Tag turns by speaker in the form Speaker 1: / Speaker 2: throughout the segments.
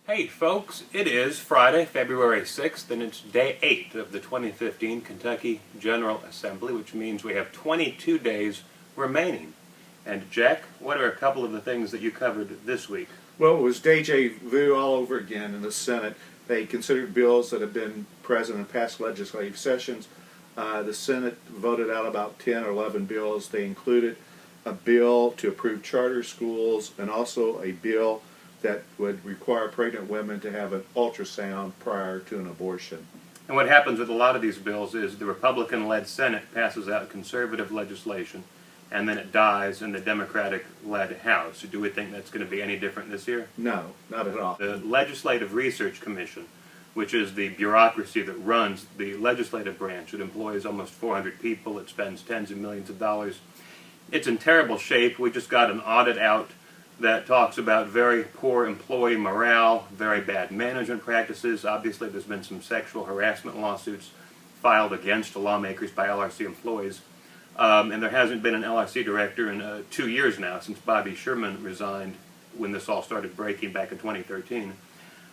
Speaker 1: Hey folks, it is Friday, February 6th, and it's day 8 of the 2015 Kentucky General Assembly, which means we have 22 days remaining. And Jack, what are a couple of the things that you covered this week?
Speaker 2: Well, it was deja vu all over again in the Senate. They considered bills that have been present in past legislative sessions. The Senate voted out about 10 or 11 bills. They included a bill to approve charter schools and also a bill that would require pregnant women to have an ultrasound prior to an abortion.
Speaker 1: And what happens with a lot of these bills is the Republican-led Senate passes out conservative legislation, and then it dies in the Democratic-led House. Do we think that's going to be any different this year?
Speaker 2: No, not at all.
Speaker 1: The Legislative Research Commission, which is the bureaucracy that runs the legislative branch, it employs almost 400 people, it spends tens of millions of dollars. It's in terrible shape. We just got an audit out that talks about very poor employee morale, very bad management practices. Obviously, there's been some sexual harassment lawsuits filed against lawmakers by LRC employees. And there hasn't been an LRC director in 2 years now, since Bobby Sherman resigned when this all started breaking back in 2013.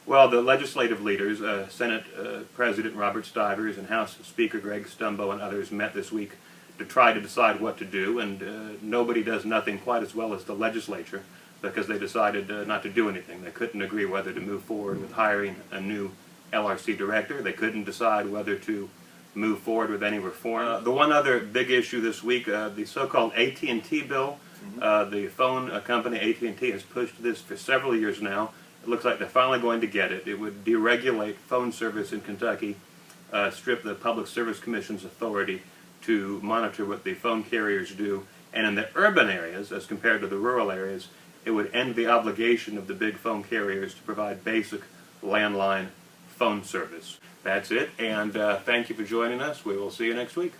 Speaker 1: Well, the legislative leaders, Senate President Robert Stivers and House Speaker Greg Stumbo and others met this week to try to decide what to do, and nobody does nothing quite as well as the legislature, because they decided not to do anything. They couldn't agree whether to move forward with hiring a new LRC director. They couldn't decide whether to move forward with any reform. The one other big issue this week, the so-called AT&T bill. The phone company AT&T has pushed this for several years now. It looks like they're finally going to get it. It would deregulate phone service in Kentucky, strip the Public Service Commission's authority to monitor what the phone carriers do, and in the urban areas, as compared to the rural areas, it would end the obligation of the big phone carriers to provide basic landline phone service. That's it, and thank you for joining us. We will see you next week.